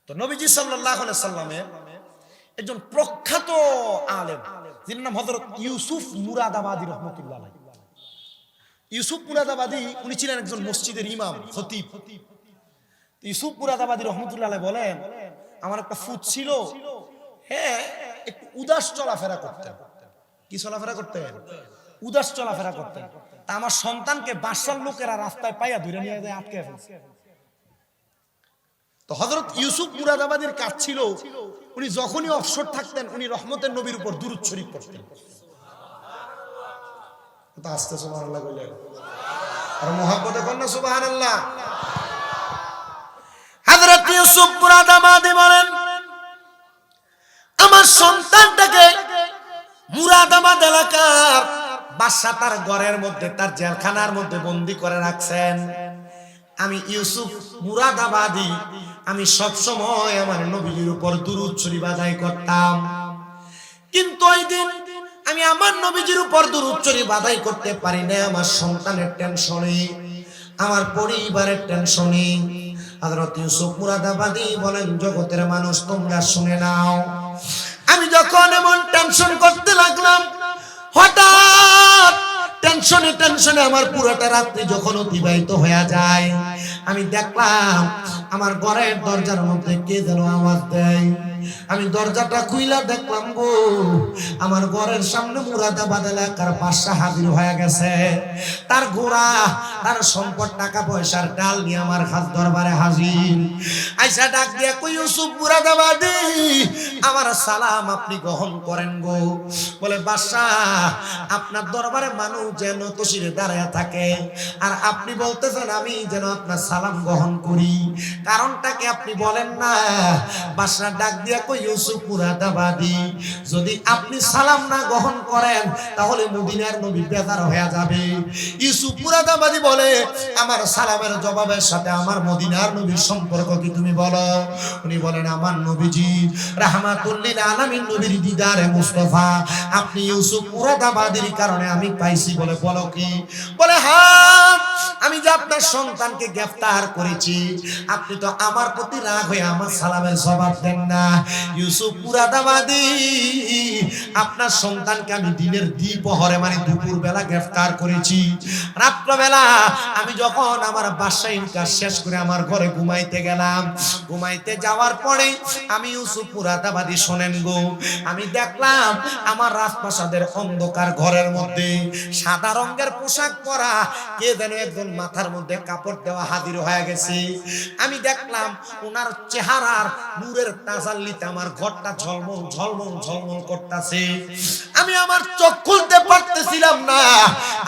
তো নবীজি সাল্লাল্লাহু আলাইহি সাল্লামের একজন প্রখ্যাত আলেম, যিনি নাম হযরত ইউসুফ মুরাদাবাদী রাহমাতুল্লাহ আলাইহি। ইউসুফ মুরাদাবাদী উনি ছিলেন একজন মসজিদের ইমাম, খতিব। ইউসুফ মুরাদাবাদী রাহমাতুল্লাহ আলাইহি বলেন, আমার একটা ফুত ছিল, হ্যাঁ, একটু উদাস চলাফেরা করতেন। কি চলাফেরা করতেন? উদাস চলাফেরা করতেন। তা আমার সন্তানকে বাদশার লোকেরা রাস্তায় পাইয়া ধরে নিয়ে যায়, আটকে ফেলছে। তো হযরত ইউসুফ মুরাদাবাদীর কাজ ছিল, উনি যখনই অবসর থাকতেন উনি রহমতের নবীর উপর দুরূদ শরীফ পড়তেন। আস্তে সুবহানাল্লাহ কইলেন, আর মুহাব্বতে কন্না সুবহানাল্লাহ। হযরত ইউসুফ মুরাদাবাদী বলেন, আমার সন্তানটাকে মুরাদাবাদ এলাকার বাদশা তার ঘরের মধ্যে, তার জেলখানার মধ্যে বন্দী করে রাখছেন। আমি ইউসুফ মুরাদাবাদী, আমি সব সময় আমার নবীর উপর দুরূদ শরীফ আদায় করতাম। কিন্তু ওই দিন আমি আমার নবীজির উপর দুরূদ শরীফ আদায় করতে পারি না, আমার সন্তানের টেনশনে, আমার পরিবারের টেনশনে। হযরত ইউসুফ মুরাদাবাদী বলেন, জগতের মানুষ তোমরা শুনে নাও, আমি যখন এমন টেনশন করতে লাগলাম, হঠাৎ টেনশনে আমার পুরোটা রাত্রি যখন অতিবাহিত হয়ে যায়, আমি দেখলাম আমার ঘরের দরজার মধ্যে কে যেন আওয়াজ দেয়। আমি দরজাটা খুইলা দেখলাম গো, আমার ঘরের সামনে মুরাদাবাদ এলাকার বাদশা হাজির হয়ে গেছে। তার ঘোড়া, তার সম্পদ, টাকা পয়সার ডাল নিয়ে আমার খাস দরবারে হাজির। আইসা ডাক দিয়া কই, ইউসুফ মুরাদাবাদী, আমার সালাম আপনি গ্রহণ করেন গো। বলে, বাদশা, আপনার দরবারে মানুষ যেন তসিরে দাঁড়ায় থাকে, আর আপনি বলতেছেন আমি যেন আপনার সালাম গ্রহণ করি, কারণটা কি আপনি বলেন না? বাদশা ডাক দিয়া কই, ইউসুফ মুরাদাবাদী, যদি আপনি সালাম না গ্রহণ করেন তাহলে মদিনার নবী বেজার হয়ে যাবে। ইউসুফ মুরাদাবাদী বলে, আমার সালামের জবাবের সাথে আমার মদিনার নবীর সম্পর্ক কি তুমি বলো? উনি বলেন, আমার নবীজি রাহমাতুল লিল আলামিন নবীর দিদারে মুস্তাফা আপনি ইউসুফ মুরাদাবাদীর কারণে আমি পাইছি। বলে, বলো কি? বলে, হ্যাঁ, আমি যে আপনার সন্তানকে গ্রেফতার করেছি, আপনি তো আমার প্রতি রাগ হয়ে আমার সালামের জবাব দেন না। ইউসুফ মুরাদাবাদী, আপনার সন্তানকে আমি দিনের দ্বিপ্রহরে মানে দুপুর বেলা গ্রেফতার করেছি। রাত্রবেলা আমি যখন আমার বাসায় কাজ শেষ করে আমার ঘরে ঘুমাইতে গেলাম, ঘুমাইতে যাওয়ার পরে আমি ইউসুফ মুরাদাবাদী, শোনেন গো, আমি দেখলাম আমার রাজপ্রাসাদের অন্ধকার ঘরের মধ্যে সাদা রঙের পোশাক পরা কে যেন একজন মাথার মধ্যে কাপড় দেওয়া হাজির হয়ে গেছে। আমি দেখলাম ওনার চেহারার নূরের তাজাল্লিতে আমার ঘরটা ঝলমল ঝলমল ঝলমল করতেছে। আমি আমার চোখ খুলতে পারতেছিলাম না।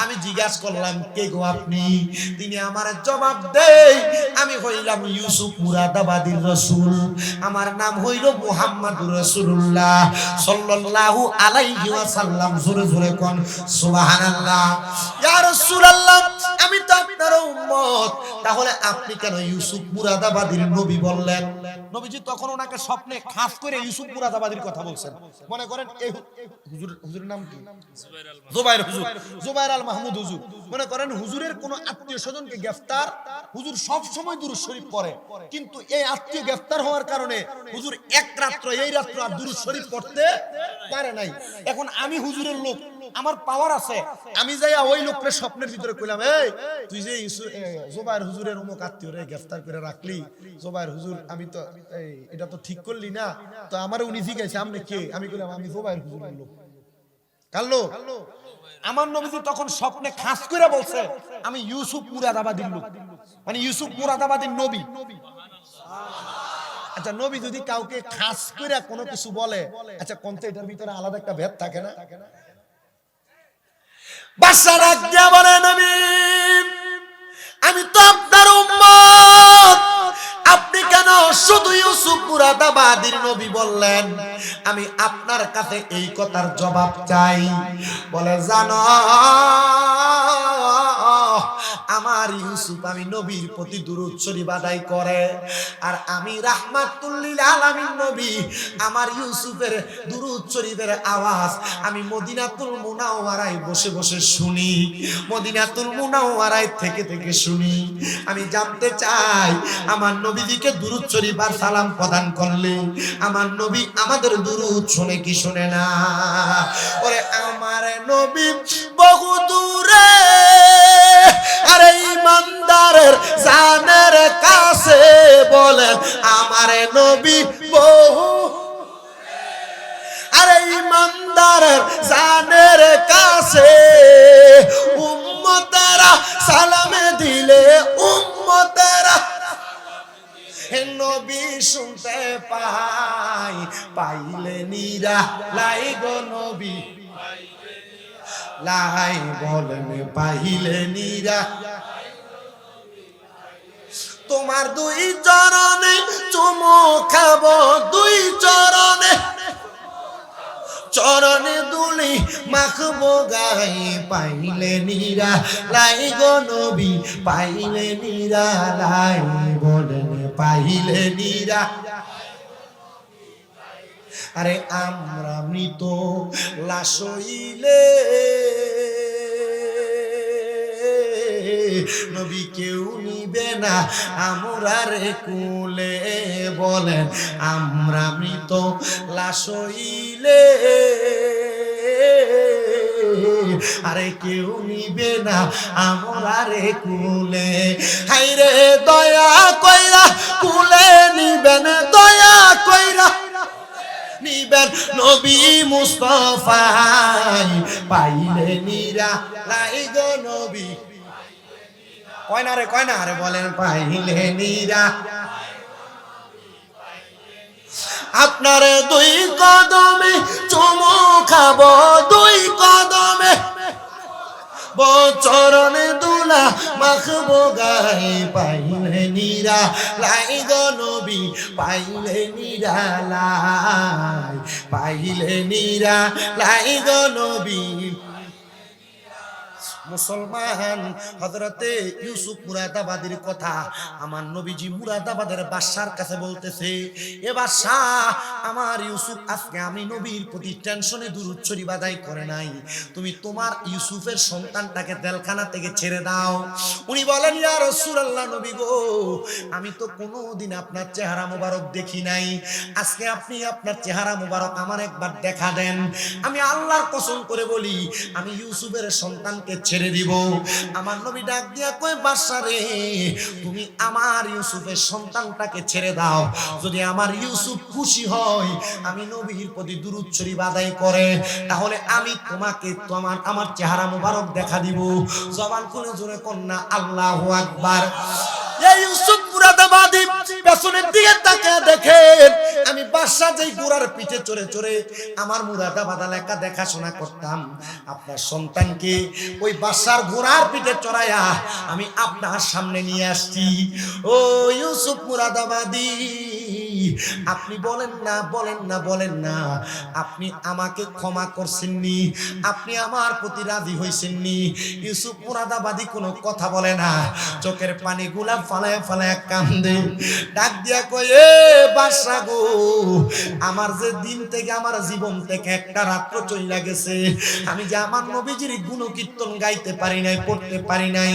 আমি জিজ্ঞাসা করলাম, কে গো আপনি? তিনি আমার জবাব দেয়, আমি হইলাম ইউসুফ মুরাদাবাদীর রাসূল, আমার নাম হইল মুহাম্মাদুর রাসূলুল্লাহ সাল্লাল্লাহু আলাইহি ওয়াসাল্লাম। জোরে জোরে কোন সুবহানাল্লাহ। ইয়া রাসূলুল্লাহ, আমি তো আপনার উম্মত, তাহলে আপনি কেন ইউসুফ মুরাদাবাদীর নবী বললেন? নবীজি তখন ওনাকে স্বপ্নে খাস করে ইউসুফ মুরাদাবাদীর কথা বলছেন। মনে করেন এই হুজুরের নাম কি? জুবাইর হুজুর, জুবাইর আল মাহমুদ হুজুর। মনে করেন হুজুরের কোন আত্মীয় স্বজনকে গ্রেফতার, হুজুর সব সময় দুরূদ শরীফ পড়ে, কিন্তু এই আত্মীয় গ্রেফতার হওয়ার কারণে হুজুর এক রাত্র, এই রাত্র আর দুরূদ শরীফ পড়তে পারে নাই। এখন আমি হুজুরের লোক, আমার পাওয়ার আছে, আমি যাইয়া ওই লোকের স্বপ্নের ভিতরে কইলাম, এই তুই যে জুবাইর হুজুরের অমুক আত্মীয় রে গ্রেফতার করে রাখলি, জুবাইর হুজুর, আমি তো এটা তো ঠিক করলি না, তো আমার উনি জিজ্ঞাসা আপনি কে? আমি কইলাম, আমি জুবাইর হুজুরের লোক। কার লোক? আমার নবীজি তখন স্বপ্নে খাস করে বলছে, আমি ইউসুফ মুরাদাবাদীর লোক, মানে ইউসুফ মুরাদাবাদীর নবী। আচ্ছা, নবী যদি কাউকে খাস করে কোনো কিছু বলে, আচ্ছা কোন তো এটার ভিতরে আলাদা একটা ভেদ থাকে না? বাদশা ডাক দিয়া বলে, নবী, আমি তো আপনার উম্মত, আপনি কেন শুধু ইউসুফ মুরাদাবাদীর নবী বললেন? আমি আপনার কাছে এই কথার জবাব চাই। বলে, জানো আমার ইউসুফ আমি নবীর প্রতি দুরূদ শরীফ আদায় করে, আর আমি রাহমাতুল লিল আলামিন নবী আমার ইউসুফের দুরূদ শরীফের আওয়াজ আমি মদিনাতুল মুনাওয়ারায় বসে বসে শুনি, মদিনাতুল মুনাওয়ারায় থেকে থেকে শুনি। আমি জানতে চাই আমার নবীজিকে দুরূদ শরীফ আর সালাম প্রদান করলে আমার নবী আমাদের দুরূদ শুনে কি শুনে না? ওরে আমার নবী বহু দূরে, আরে ইমানদারের জানের কাছে বলেন আমার নবী বহু, আরে ইমানদারের জানের কাছে উম্মতেরা সালামে দিলে উম্মতেরা নবী শুনতে পাই, পাইলে নিরা লাই গো নবী লাই বলেন পাইলে নিরা। তোমার দুই চরণে চুমু খাবো, দুই চরণে চরণে দুলি মাখবো গাই, পাইলে নিরা লাই গো নবী পাইলে নিরা লাই বলেন পাইলে নিরা। আরে আমরা মৃত লাশ হইলে নবী কেউ নিবে না আমরা রে কুলে, বলেন আমরা মৃত লাশ হইলে আরে কেউ নিবে না আমরা রে কুলে। হাইরে দয়া কইরা কুলে নিবেন, দয়া কইরা নিবেন নবী মুস্তাফাই, পাইলে নিরা লাই গো নবী কয় না রে বলেন পাইলে নিরা। আপনার দুই কদমে চুমু খাবো, দুই কদমে চরণে দুলা মাখবো গাই, পাইলে নিরা লাই গো নবী পাইলে নিরা লাই, পাইলে নিরা লাই গো নবী। মুসলমান হযরতে ইউসুফ মুরাদাবাদীর কথা আমার নবীজি মুরাদাবাদের বাদশার কাছে বলতেছে, এ বাদশা আমার ইউসুফ আজকে আমি নবীর প্রতি টেনশনে দুরূদ শরীফ আদায় করে নাই, তুমি তোমার ইউসুফের সন্তানটাকে জেলখানা থেকে ছেড়ে দাও। উনি বলেন, ইয়া রাসূলুল্লাহ নবী গো, আমি তো কোনোদিন আপনার চেহারা মোবারক দেখি নাই, আজকে আপনি আপনার চেহারা মোবারক আমার একবার দেখা দেন, আমি আল্লাহর কসম করে বলি আমি ইউসুফের সন্তানকে ছেড়ে দিব। আমার নবী ডাক দিয়া কয়, বাদশা রে তুমি আমার ইউসুফের সন্তানটাকে ছেড়ে দাও, যদি আমার ইউসুফ খুশি হয় আমি নবীর প্রতি দুরূদ শরীফ আদায় করে, তাহলে আমি তোমাকে আমার চেহারা মোবারক দেখা দিব। জবান খুলে জোরে কন্যা আল্লাহু আকবার। এই ইউসুফ মুরাদাবাদী পেছনের দিকে তাকিয়ে দেখেন, আমি বাদশা যেই ঘোড়ার পিঠে চড়ে চড়ে আমার মুরাদাবাদ এলাকা দেখাশোনা করতাম, আপনার সন্তানকে ওই বাদশার ঘোড়ার পিঠে চড়াইয়া আমি আপনার সামনে নিয়ে আসছি। ও ইউসুফ মুরাদাবাদী, আপনি বলেন না আপনি আমাকে ক্ষমা করছেননি, আপনি আমার প্রতি রাজি হয়েছেননি? ইউসুফ মুরাদাবাদী কোনো কথা বলে না, চোখের পানিগুলা ফালায় ফালায় কান্দে, ডাক দিয়া কয়, এ বাদশা গো, আমার যে দিন থেকে আমার জীবন থেকে একটা রাত্র চইলা গেছে, আমি যে আমার নবীজির গুণকীর্তন গাইতে পারি নাই, পড়তে পারি নাই,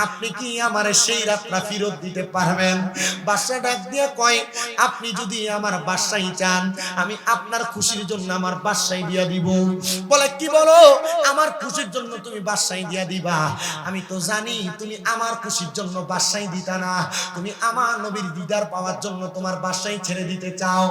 আপনি কি আমার সেই রাতটা ফেরত দিতে পারবেন? বাদশা ডাক দিয়া কয়, আপনি যদি আমার বাদশাহী চান আমি আপনার খুশির জন্য আমার বাদশাহী দিয়া দিব। বলে, কি বলো, আমার খুশির জন্য তুমি বাদশাহী দিয়া দিবা? আমি তো জানি তুমি আমার খুশির জন্য বাদশাহী দিতা না, তুমি আমার নবীর দিদার পাওয়ার জন্য তোমার বাদশাহী ছেড়ে দিতে চাও।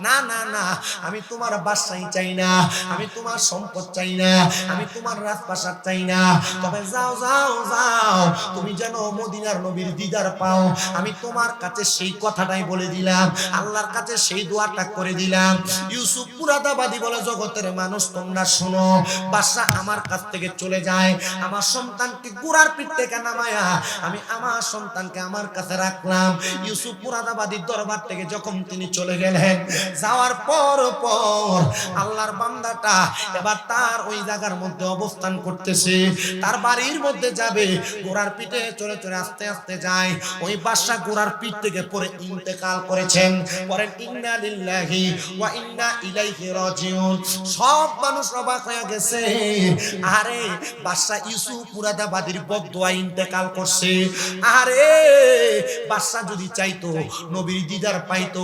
না না না, আমি তোমার বাদশাহী চাই না, আমি তোমার সম্পদ চাই না, আমি তোমার রাজপ্রাসাদ চাই না, তবে যাও যাও যাও, তুমি যেন মদিনার নবীর দিদার পাও, আমি তোমার কাছে সেই কথাটাই বলে দিলাম। আল্লাহর কাছে সেই দোয়াটা করে দিলাম। ইউসুফ মুরাদাবাদী বলে, জগতের মানুষ তোমরা শোনো, বাদশা আমার কাছ থেকে চলে যায়, আমার সন্তানকে ঘোড়ার পিঠ থেকে নামায়া আমি আমার সন্তানকে আমার কাছে রাখলাম। ইউসুফ মুরাদাবাদীর দরবার থেকে যখন তিনি চলে গেলেন, যাওয়ার পর আল্লাহর বান্দাটা এবার তার ওই জায়গার মধ্যে অবস্থান করতেছে, তার বাড়ির মধ্যে যাবে, ঘোড়ার পিঠে চলে চলে আস্তে আস্তে যায়। ওই বাদশা ঘোড়ার পিঠ থেকে পরে ইন্তেকাল করেছেন। পরেন ইন্না লিল্লাহি ওয়া ইন্না ইলাইহি রাজিউন। সব মানুষ অবাক হয়ে গেছে, আরে বাদশা ইউসুফ মুরাদাবাদীর বদদোয়া ইন্তেকাল করছে। আরে বাদশা যদি চাইতো নবীর দিদার পাইতো,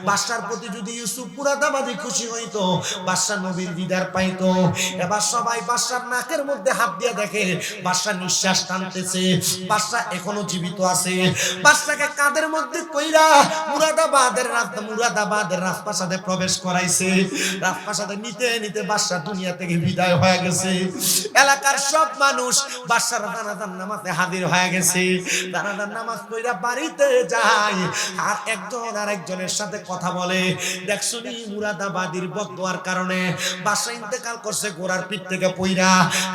বাদশার প্রতি যদি ইউসুফ মুরাদাবাদী খুশি হইতো, বাদশা নবীর দিদার পাইতো। এবার সবাই বাদশার নাকের মধ্যে হাত দিয়ে দেখে বাদশা নিঃশ্বাস টানতেছে, বাদশা এখনো জীবিত আছে। বাদশাকে কাঁধের মধ্যে কইরা মুরাদাবাদের রাজপ্রাসাদে প্রবেশ করাইছে। রাজপ্রাসাদে নিতে নিতে বাদশা দুনিয়া থেকে বিদায় হয়ে গেছে। এলাকার সব মানুষ বাদশার জানাজার নামাজে হাজির হয়ে গেছে। জানাজার নামাজ পড়া বাড়িতে যায়, আর একজন আরেকজনের সাথে কথা বলে, দেখছনি মুরাদাবাদীর বদদোয়ার কারণে বাদশা ইন্তেকাল করছে ঘোড়ার পিঠ থেকে পইরা।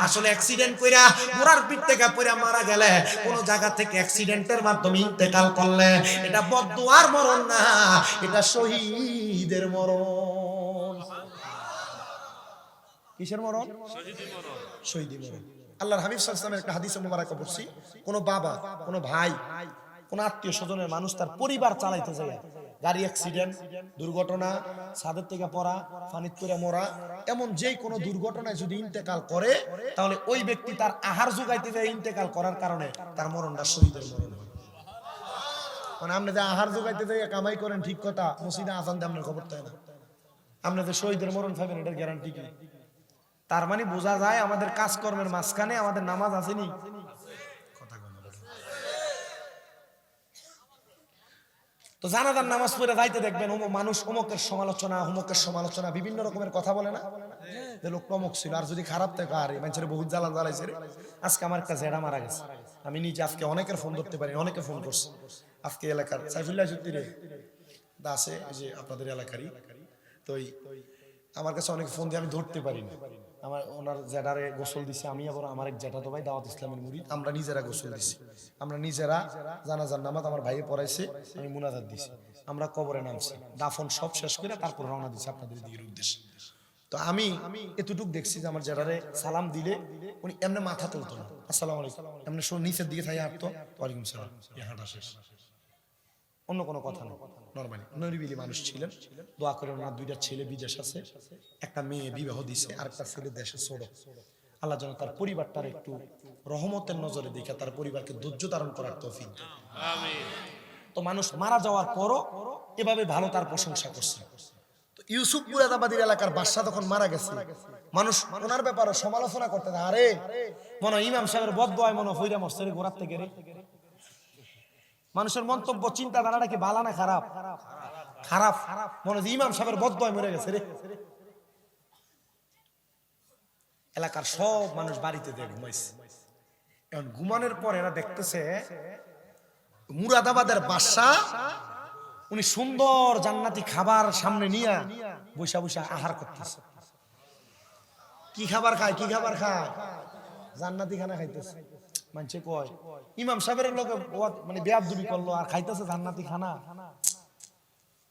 আসলে অ্যাক্সিডেন্ট কইরা ঘোড়ার পিঠ থেকে পইরা মারা গেলে, কোন জায়গা থেকে অ্যাক্সিডেন্টের মাধ্যমে ইন্তেকাল করলে এটা বদদোয়ার মরণ না, এটা শহীদের মরণ। কিসের মরণ? শহীদি মরণ। আল্লাহর হাবিব সাল্লাল্লাহু আলাইহি ওয়াসাল্লামের একটা হাদিসে মুবারক পড়ছি, কোন বাবা, কোন ভাই, কোন আত্মীয় স্বজনের মানুষ তার পরিবার চালাইতে যায়, গাড়ি অ্যাক্সিডেন্ট, দুর্ঘটনা, ছাদের থেকে পড়া, পানিতে পড়ে মরা, এমন যে কোনো দুর্ঘটনায় যদি ইন্তেকাল করে, তাহলে ওই ব্যক্তি তার আহার যোগাইতে যায় ইন্তেকাল করার কারণে তার মরণটা শহীদের মরণ হয়। মানে আপনি যে আহার যোগাইতে যাই কামাই করেন ঠিক কথা, মসজিদে আজান দিয়ে আপনার খবর তাই না, আপনি যে শহীদের মরণ পাবেন এটার গ্যারান্টি কি? তার মানে বোঝা যায় আমাদের কাজকর্মের মাঝখানে আমাদের নামাজ আসেনি। তো জানাজার নামাজ পড়ে যাইতে দেখবেন মানুষ অমুকের সমালোচনা বিভিন্ন রকমের কথা বলে না, যে লোক অমুক ছিল, আর যদি খারাপ থাকে আর মানুষের বহুত জ্বালা জ্বালাইছে। আজকে আমার একটা জেঠা মারা গেছে, আমি নিজে আজকে অনেকের ফোন ধরতে পারি, অনেকে ফোন করছে। আজকে এলাকার সাইফুল্লাহ চৌধুরী আছে, যে আপনাদের এলাকারই, তো আমার কাছে অনেক ফোন দিয়ে আমি ধরতে পারি না। আমার ওনার জেঠারে গোসল দিছে, আমি আবার আমার এক জেঠা তো ভাই দাওয়াত ইসলামের মুরিদ, আমরা নিজেরা গোসল দিছি, আমরা নিজেরা জানাজার নামাজ আমার ভাইয়ে পড়াইছে, আমি মুনাজাত দিছি, আমরা কবরে নামছি, দাফন সব শেষ করে তারপর রওনা দিছি আপনাদের দিকের উদ্দেশ্যে। তো আমি এতটুক দেখছি যে আমার জেঠারে সালাম দিলে উনি এমনি মাথা তুলতো না, আসসালামু আলাইকুম, এমনি নিচের দিকে থাকি হাঁটতো, ওয়ালাইকুম সালাম, হাঁটা শেষ, অন্য কোনো কথা না, নরমালি নরিবিলি মানুষ ছিলেন। দোয়া করে ওনার দুইটা ছেলে বিদেশ আছে, একটা মেয়ে বিবাহ দিছে, আর একটা ছেলে দেশে ছোট। আল্লাহ যেন তার পরিবারটার একটু রহমতের নজরে দেখে তার পরিবারকে ধৈর্য ধারণ করার তৌফিক দেন। আমিন। তো মানুষ মারা যাওয়ার পরও এভাবে ভালো তার প্রশংসা করছে। তো ইউসুফ মুরাদাবাদীর এলাকার বাদশা তখন মারা গেছে, মানুষ ওনার ব্যাপারে সমালোচনা করতে, আরে মনে ইমাম সাহেবের বদদোয়ায় মনে হইরা মরছে রে গোড়ার থেকে রে। মানুষের মন্তব্য চিন্তাধারাটা কি ভালো না খারাপ? খারাপ। মনে হয় ইমাম সাহেবের বদদোয়ায় মরে গেছে রে। এলাকার সব মানুষ বাড়িতে ঘুমাইছে। এখন ঘুমানোর পর এরা দেখতেছে মুরাদাবাদের বাদশা উনি সুন্দর জান্নাতি খাবার সামনে নিয়ে বৈশা বৈশা আহার করতেছে। কি খাবার খায়? জান্নাতি খানা খাইতেছে। মানুষে কয় ইমাম সাহেবের লোক মানে বেয়াদবি করলো আর খাইতেছে জান্নাতি খানা,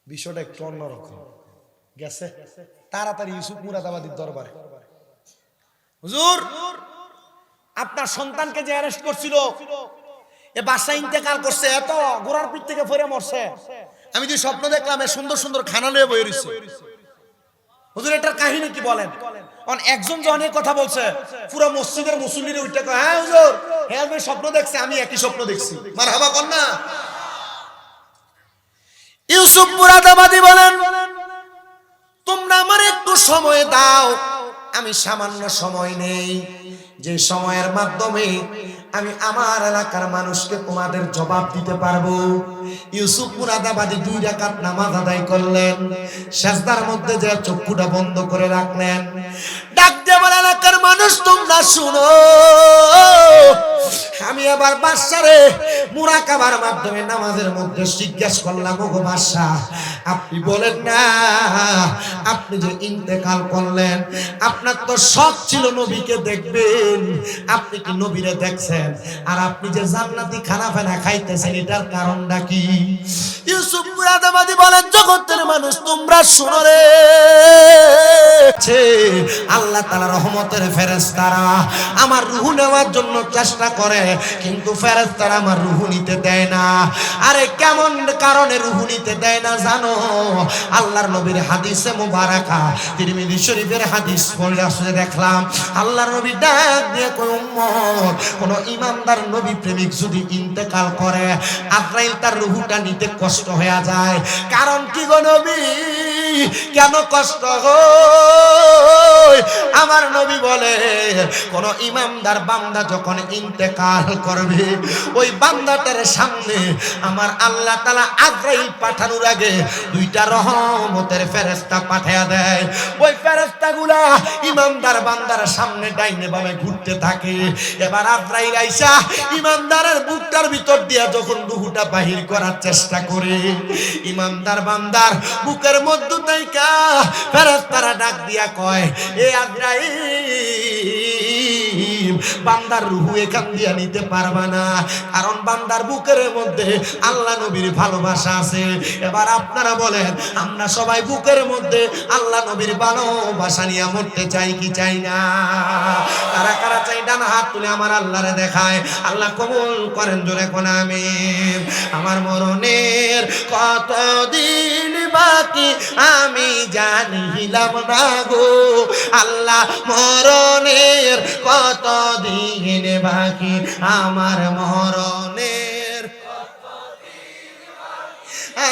বিষয়টা একটু অন্যরকম গেছে। তাড়াতাড়ি ইউসুফ মুরাদাবাদীর দরবারে, হুজুর আপনার সন্তানকে যে অ্যারেস্ট করছিল এ বাদশা ইন্তেকাল করছে, এত ঘোড়ার পিঠ থেকে পড়ে মরছে, আমি যে স্বপ্ন দেখলাম এ সুন্দর সুন্দর খানা লয়ে বই রইছে, হুজুর এটার কাহিনী কি বলেন? একজন যে অনেক কথা বলছে, পুরো মসজিদের মুসল্লিরা উঠে কয় হ্যাঁ হুজুর, হ্যাঁ আমি স্বপ্ন দেখছি, আমি একই স্বপ্ন দেখছি। মারহাবা কর না। ইউসুফ মুরাদাবাদী বলেন তোমরা আমার একটু সময় দাও, আমি সামান্য সময় নেই, যে সময়ের মাধ্যমে আমি আমার এলাকার মানুষকে তোমাদের জবাব দিতে পারবো। ইউসুফ মুরাদাবাদী 2 রাকাত নামাজ আদায় করলেন, সিজদার মধ্যে যে চক্ষুটা বন্ধ করে রাখলেন, ডাক দিয়ে বলে এলাকার মানুষ তোমরা শুনো, আমি আবার বাদশারে মুরাকাবার মাধ্যমে নামাজের মধ্যে জিজ্ঞাসা করলাম, ওগো বাদশা আপনি বলেন না, আপনি যে ইন্তেকাল করলেন, আপনার তো শখ ছিল নবীকে দেখবেন, আপনি কি নবীরে দেখছেন? আর আপনি যে জান্নাতি খানা ফেনা খাইতেছেন, এটার কারণটা কি? ইউসুফ মুরাদাবাদী বলেন, জগতের মানুষ তোমরা শুনো রে, আল্লাহ তাআলা রহমতের ফেরেশতারা আমার রূহ নেওয়ার জন্য চেষ্টা করে, কিন্তু ফেরেশতারা আমার রূহ নিতে দেয় না। আরে কেমন কারণে রূহ নিতে দেয় না জানো? আল্লাহর নবীর হাদিসে মুবারাকা, তিরমিজি শরীফের হাদিস পড়ে আসলে দেখলাম, আল্লাহর নবী ডাক দিয়ে কয়, উম্মত, কোন ইমানদার নবী প্রেমিক যদি ইন্তেকাল করে, আজরাইল তার রূহটা নিতে কষ্ট হয়ে যায়। কারণ কি গো নবী, কেন কষ্ট হয়? আমার নবী বলে, কোন ইমানদার বান্দা যখন ইন্তেকাল করবে, ওই বান্দাটার সামনে আমার আল্লাহ তাআলা আজরাইল পাঠানোর আগে দুইটা রহমতের ফেরেশতা পাঠিয়ে দেয়। ওই ফেরেশতাগুলা ইমানদার বান্দার সামনে ডাইনে বামে ঘুরতে থাকে। এবার আজরাইল আইসা ইমানদারের বুকটার ভিতর দিয়া যখন রূহটা বাহির করার চেষ্টা করে, ইমানদার বান্দার বুকের মধ্য থেকে ফেরেশতারা ডাক দিয়া কয়, এ আজরাইল, বান্দার রূহ এখান দিয়া নিতে পারবা না, কারণ বান্দার বুকের মধ্যে আল্লাহ নবীর ভালোবাসা আছে। এবার আপনারা বলেন, আমরা সবাই বুকের মধ্যে আল্লাহ নবীর ভালোবাসা নিয়ে মরতে চাই কি চাই না? কারা কারা চাই ডান হাত তুলে আমার আল্লাহরে দেখায়। আল্লাহ কবুল করেন, জোরে কোন আমিন। আমার মরণের কতদিন বাকি আমি জানিলাম না গো, আল্লাহ মরণের কতদিন বাকি, আমার মরণের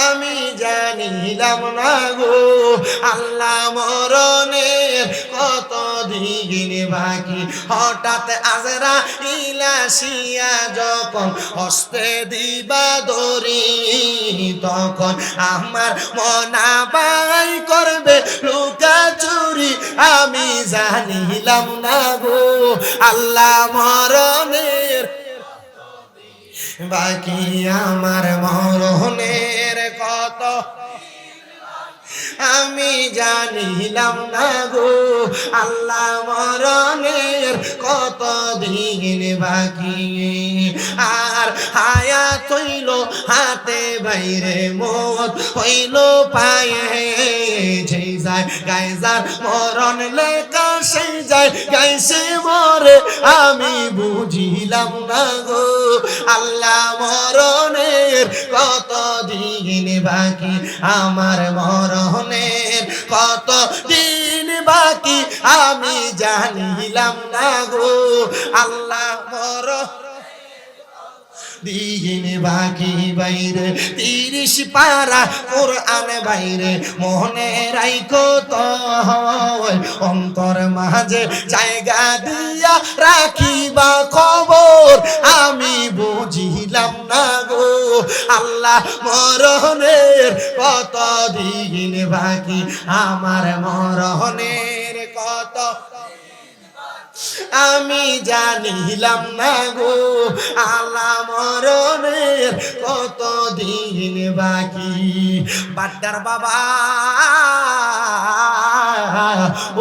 আমি জানিলাম না গো, আল্লাহ মরণের কতদিন বাকি। হঠাৎ আজরাইল আসিয়া যখন হস্তে দিবা দড়ি, তখন আমার মনা বাই করবে লুকা চুরি, আমি জানিলাম না গো, আল্লাহ মরণের বাকি, আমার মরণের কত আমি জানিলাম না গো, আল্লাহ মরণের কত দিন বাকি। আর হায়াত হইল হাতে বাইরে, মত হইল পায়ে, সেই যায় গায়ে যার মরণ লেখা, সেই যায় গাইছে মরে, আমি বুঝিলাম না গো, আল্লাহ মরণের কত দিন বাকি, আমার মরণের কত দিন বাকি, আমি জানিলাম না গো, আল্লাহ মরণ দিন বাকি। বাইরে 30 পারা কোরআন বাইরে, মনে রাইখো তো অন্তর মাঝে জায়গা দিয়া রাখিবা খবর, আমি বুঝিলাম না গো, আল্লাহ মরণের কত দিন বাকি, আমার মরণের কত আমি জানিলাম না গো, আল্লাহ মরণের কত দিন বাকি। বাড্ডার বাবা,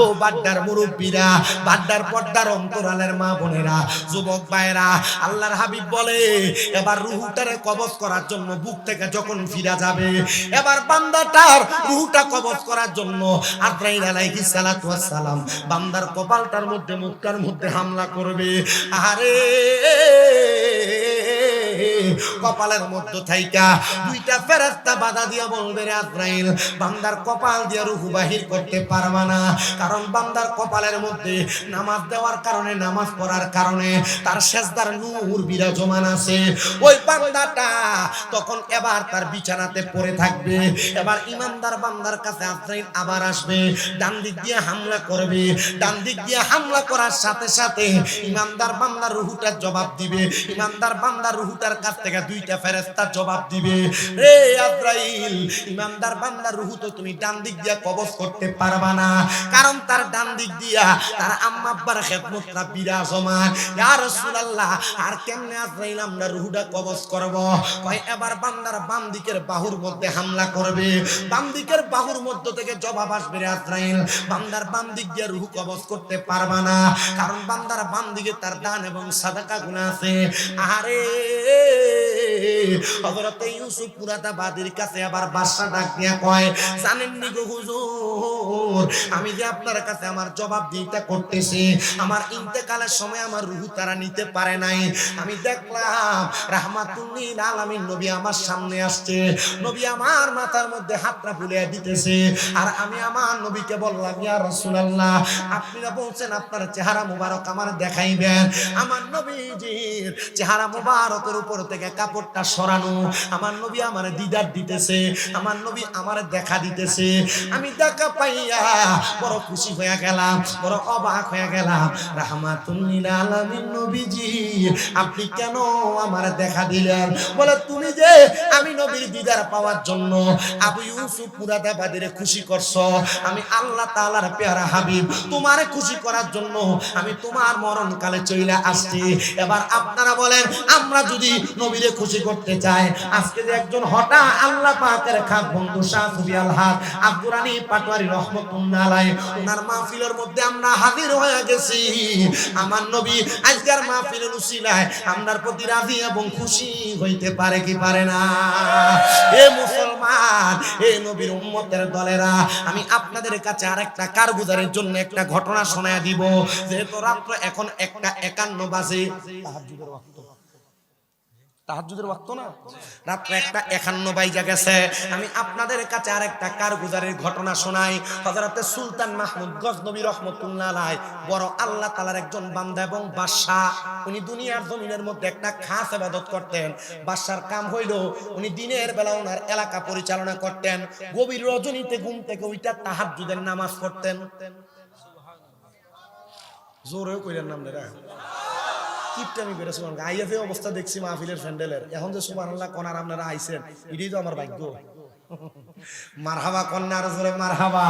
ও বাড্ডার মুরব্বীরা, বাড্ডার পর্দার অন্তরালের মা বোনেরা, যুবক ভাইরা, আল্লাহর হাবিব বলে, এবার রূহটারে কবজ করার জন্য বুক থেকে যখন ফিরা যাবে, এবার বান্দাটার রূহটা কবজ করার জন্য আজরাইল আলাইহিস সালাতু ওয়াস সালাম বান্দার কপালটার মধ্যে, মুখটার মধ্যে হামলা করবে। আরে কপালের মধ্যে থাইকা দুইটা ফেরেশতা বাধা দিয়া বলবে, রে আজরাইল, বান্দার কপাল দিয়া রূহ বাহির করতে পারবা না, কারণ বান্দার কপালের মধ্যে নামাজ দেওয়ার কারণে, নামাজ পড়ার কারণে তার সেজদার নূর বিরাজমান আছে। ওই বান্দাটা তখন এবার তার বিছানাতে পড়ে থাকবে। এবার ইমানদার বান্দার কাছে আজরাইল আবার আসবে, ডান দিক দিয়ে হামলা করবে। ডান দিক দিয়ে হামলা করার সাথে সাথে ইমানদার বান্দার রূহটা জবাব দিবে। ইমানদার বান্দার রূহটা রুহুটার কাছ থেকে দুইটা ফেরেশতা জবাব দিবে, রে আজরাইল, ইমানদার বান্দার রুহু তো তুমি ডান দিক দিয়া কবজ করতে পারবা না, কারণ তার ডান দিক দিয়া তার আম্মা আব্বার খেদমতটা বিরাজমান। ইয়া রাসূলুল্লাহ, আর কেমনে আজরাইল আমরা রুহুটা কবজ করব? কয় এবার বান্দার বাম দিকের বাহুর মধ্যে হামলা করবে, বাম দিকের বাহুর মধ্য থেকে জবাব আসবে, রে আজরাইল, বান্দার বাম দিক দিয়ে রুহু কবজ করতে পারবা না, কারণ বান্দার বাম দিকে তার দান এবং সাদাকা গুনাহ আছে। আরে হযরত ইউসুফ মুরাদাবাদীর কাছে আবার বাদশা ডাক দিয়া কয়, জানেননি গো হুজুর, আমি যে আপনার কাছে আমার জবাব দিতে করতেছি, আমার ইন্তেকালের সময় আমার রুহু তারা নিতে পারে নাই। আমি দেখলাম রাহমাতুল লিল আলামিন নবী আমার সামনে আসছে, নবী আমার মাথার মধ্যে হাতটা বুলিয়ে দিতেছে, আর আমি আমার নবীকে বললাম, ইয়া রাসূলুল্লাহ, আপনারা বলছেন আপনার চেহারা মুবারক আমার দেখাইবেন। আমার নবীজির চেহারা মুবারকের উপর থেকে কাপড়টা সরানো, আমার নবী আমার দিদার দিতেছে, আমার নবী আমার দেখা দিতেছে। আমি দেখা পাইয়া বড় খুশি হয়ে গেলাম, বড় অবাক হয়ে গেলাম। রাহমাতুল লিল আলামিন নবীজি, আপনি কেন আমার দেখা দিলেন? বলে, তুমি যে আমি নবীর দিদার পাওয়ার জন্য আবু ইউসুফ মুরাদাবাদীরে খুশি করছো, আমি আল্লাহ তাআলার পেয়ারা হাবিব তোমারে খুশি করার জন্য আমি তোমার মরণকালে চলে আসছি। এবার আপনারা বলেন, আমরা যদি নবীরে খুশি করতে চাই, আজকে যে একজন হঠাৎ আল্লাহ পাকের খাস বন্ধু শাহ সুফি আল হক আব্দুর রানী পাটোয়ারি রহমাতুল্লাহ আলাইহি, ওনার মাহফিলের মধ্যে আমরা হাজির হয়ে গেছি। আমার নবী আজকের মাহফিলের উসিলায় আপনার প্রতি রাজি এবং খুশি হইতে পারে কি পারে না? এ মুসলমান, এ নবীর উম্মতের দলেরা, আমি আপনাদের কাছে আরেকটা কারগুজারের জন্য একটা ঘটনা শোনায়া দিব। যেহেতু রাত্র এখন 1:51 বাজে, তাহাজ্জুদের ওয়াক্ত না, রাত 1:51 বাইজা গেছে। আমি আপনাদের কাছে আরেকটা কারগুজারের ঘটনা শোনাই। হযরতে সুলতান মাহমুদ গজনবী রহমাতুল্লাহ আলাইহি বড় আল্লাহ তাআলার একজন বান্দা এবং বাদশা। উনি দুনিয়ার জমিনের মধ্যে একটা খাস ইবাদত করতেন। বাদশার কাম হইল, উনি দিনের বেলা ওনার এলাকা পরিচালনা করতেন, গভীর রজনীতে ঘুম থেকে উইটা তাহাজ্জুদের নামাজ পড়তেন। জোরেও কইলেন নাম রে, কিপটামি করে সুবহানাল্লাহ। আইয়াফে অবস্থা দেখছি মাহফিলের প্যান্ডেলের, এখন যে সুবহানাল্লাহ কোনার আপনারা আইছেন, এটাই তো আমার ভাগ্য। মারহাবা কন্যার জোরে মারহাবা।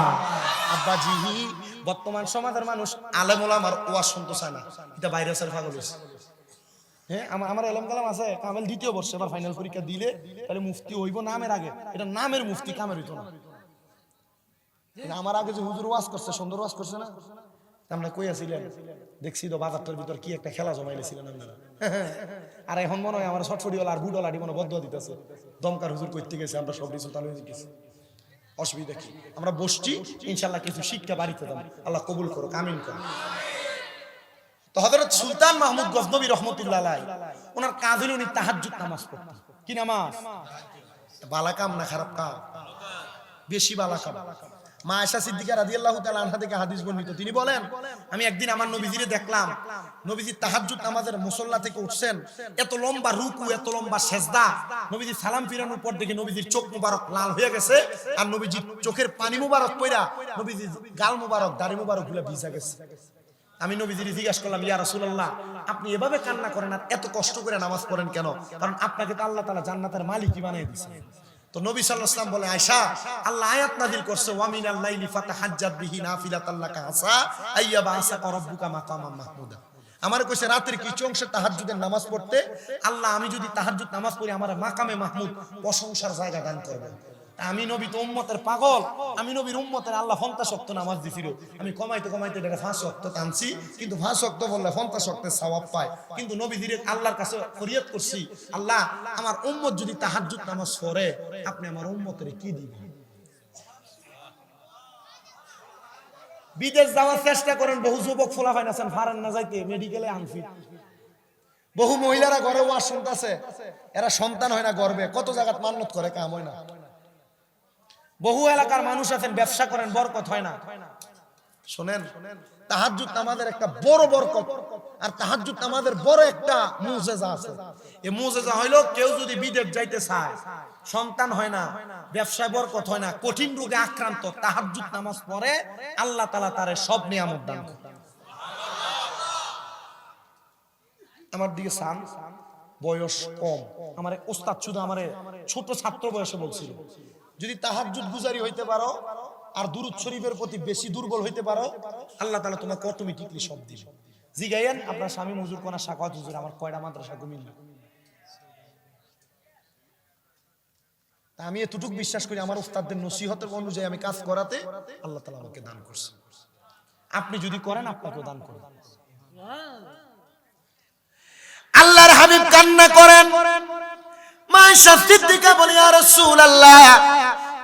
আব্বা জিহি, বর্তমান সমাজের মানুষ আলেম ওলামার ওয়াজ শুনতে চায় না, এটা বাইরে আছে পাগল হইছে। হ্যাঁ, আমার এলম কালাম আছে, কামেল দ্বিতীয় বর্ষে এবার ফাইনাল পরীক্ষা দিলে তাহলে মুফতি হইব নামের আগে, এটা নামের মুফতি, কামের হইতো না। আমার আগে যে হুজুর ওয়াজ করছে, সুন্দর ওয়াজ করছে না, আমরা কই আছিলেন, দেখছি তো বাজারটার ভিতর কি একটা খেলা জমাইলেছিলেন আপনারা। আর এখন মনে হয় আমার ছটফটিওয়ালা আর বুডওয়ালা মনে বদ্ধ দিতেছে, দমকার হুজুর করতে গেছে, আমরা সব কিছু তালু হয়ে গেছি। অসুবিধা কি, আমরা বসছি, ইনশাল্লাহ কিছু শিক্ষা বাড়িতে দাম, আল্লাহ কবুল করো, আমিন করো। তো হযরত সুলতান মাহমুদ গজনবী রহমাতুল্লাহ আলাইহি, ওনার কাজ হলো উনি তাহাজ্জুদ নামাজ পড়তেন। কি নামাজ? বালা কাম না খারাপ কাম? বেশি বালা কাম। মা আয়েশা সিদ্দিকা রাদিয়াল্লাহু তাআলা আনহা থেকে হাদিস বর্ণিত, তিনি বলেন, আমি একদিন আমার নবীজিরে দেখলাম, নবীজি তাহাজ্জুদ নামাজের মুসল্লা থেকে উঠছেন, এত লম্বা রুকু, এত লম্বা সেজদা, নবীজি সালাম ফিরানোর পর দেখে নবীজির চোখ মুবারক লাল হয়ে গেছে, আর নবীজি চোখের পানি মুবারক পড়া নবীজি গাল মুবারক, দাড়ি মুবারক গুলা ভিজা গেছে। আমি নবীজিরে জিজ্ঞাসা করলাম, ইয়া রাসূলুল্লাহ, আপনি এভাবে কান্না করেন আর এত কষ্ট করে নামাজ পড়েন কেন? কারণ আপনাকে তো আল্লাহ তাআলা জান্নাতের মালিকই বানিয়ে দিয়েছেন। তো নবী সাল্লাল্লাহু আলাইহি ওয়াসাল্লাম বলে, আয়েশা, আল্লাহ আয়াত নাযিল করছে, ওয়া মিনাল লাইলি ফাতাহাজ্জাত বিহি নাফিলাতাল লাকা আসা আইয়াবা আসাকা রাব্বুকা মাকামাম মাহমুদা। আমার কইছে রাতের কিছু অংশে তাহাজ্জুদের নামাজ পড়তে, আল্লাহ আমি যদি তাহাজ্জুদ নামাজ পড়ি আমার মাকামে মাহমুদ প্রশংসার জায়গা দান করবেন। আমি নবী তো উম্মতের পাগল, আমি নবীর উম্মতের আল্লাহ 50 ওয়াক্ত নামাজ দিছিল, আমি কমাইতে কমাইতে এটা 5 ওয়াক্ত টানছি, কিন্তু 5 ওয়াক্ত বললে 50 ওয়াক্তের সওয়াব পায়। কিন্তু নবীজিরে আল্লাহর কাছে ফরিয়াদ করছি, আল্লাহ আমার উম্মত যদি তাহাজ্জুদ নামাজ পড়ে, আপনি আমার উম্মতের কি দিবেন? বিদেশ যাওয়ার চেষ্টা করেন, বহু যুবক ফোলাফাইন আছেন, পারেন না যাইতে, মেডিকেলে আনফিট। বহু মহিলারা ঘরে ওয়াজ শুনতেছে, এরা সন্তান হয় না গর্বে, কত জায়গাত মান্নত করে, কাম হয় না। বহু এলাকার মানুষ আছেন, ব্যবসা করেন, বরকত হয় না। শুনেন, তাহাজ্জুদ নামাজের একটা বড় বরকত, আর তাহাজ্জুদ নামাজের বড় একটা মুজিজা আছে। এই মুজিজা হইলো, কেউ যদি বিদেশ যাইতে চায়, সন্তান হয় না, ব্যবসায় বরকত হয় না, কঠিন রোগে আক্রান্ত, তাহাজ্জুদ নামাজ পড়ে, আল্লাহ তাআলা তারে সব নিয়ামত দান করেন। আমার দিকে সান বয়স কম, আমার ওস্তাদ শুধু আমার ছোট ছাত্র বয়সে বলছিল, যদি তাহাজ্জুদ গুজারি হইতে পারো আর দুরূদ শরীফের প্রতি বেশি দুর্বল হইতে পারো, আল্লাহ তাআলা তোমাকে অটোমেটিকলি সব দিবে। জিগাইয়েন আপনার স্বামী হুজুর কোনা সাকাওয়াত হুজুর আমার কয়টা মাদ্রাসা কুমিল্লা। আমি এতটুকু বিশ্বাস করি আমার উস্তাদদের নসিহতের অনুযায়ী আমি কাজ করাতে আল্লাহ তাআলা আমাকে দান করছে। আপনি যদি করেন আপনাকেও দান করবেন। আল্লাহর হাবিব কান্না করেন, মায়েশা সিদ্দিকা বলে ইয়া রাসূলুল্লাহ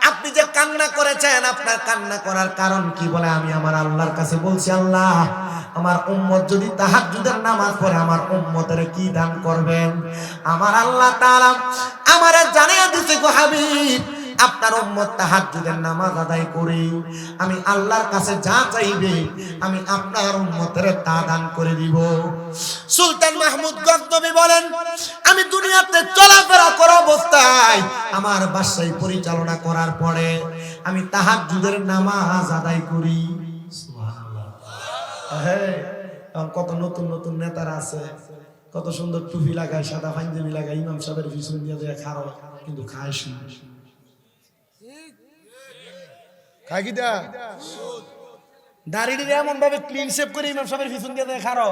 আপনি যে কান্না করেছেন আপনার কান্না করার কারণ কি? বলে আমি আমার আল্লাহর কাছে বলছি, আল্লাহ আমার উম্মত যদি তাহাজ্জুদের নামাজ পড়ে আমার উম্মতের কি দান করবেন? আমার আল্লাহ তাআলা আমারে জানিয়ে দিতে গো হাবিব, আপনার উম্মত তাহাজ্জুদের নামাজ আদায় করে আমি আল্লাহর কাছে যা চাইবে আমি আপনার উম্মতের তা দান করে দিব। সুলতান মাহমুদ গজনবী বলেন, আমি দুনিয়াতে চলাফেরা করা অবস্থায় আমার বাসায় পরিচালনা করার পরে আমি তাহাজ্জুদের নামাজ আদায় করি। সুবহানাল্লাহ। হ্যাঁ, কত নতুন নতুন নেতারা আছে, কত সুন্দর টুপি লাগায়, সাদা পাঞ্জাবি লাগায়, ইমাম সাহেবের পিছন দিয়ে খারো, কিন্তু খায় শুনে খায় কি দা দাড়িটি এমন ভাবে ক্লিন শেভ করে ইমাম সাহেবের পিছন দিয়ে খারো,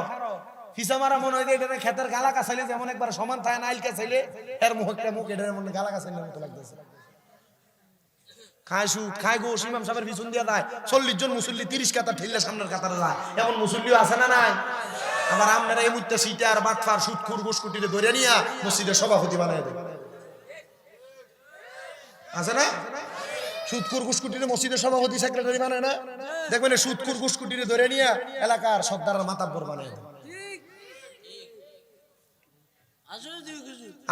ফিসা মারা মনে হয় এটা খেতের গালা কাছাইলে যেমন একবার সমান থাকে না, আইল কাছাইলে এর মুখটা মুখ এটার মনে গালা কাছাইলে মতো লাগতেছে। খায় সুদ খায় গোশ, ইমাম সাহেবের পিছন দিয়ে যায় 40 জন মুসল্লি 30 কাতার ঠেললে সামনের কাতারে যায়, এমন মুসল্লিও আছে না নাই? আবার আপনারা এই মুহূর্তে সিটে আর বাটফার সুদখোর গোশকুটিরে ধরে নিয়া মসজিদের সভাপতি বানায় দেয়, আছে না? সুদখোর গোশকুটিরে মসজিদের সভাপতি সেক্রেটারি বানায় না? দেখবেন সুদখোর গোশকুটিরে ধরে নিয়া এলাকার সর্দারের মাতাব্বর বানায় দেয়।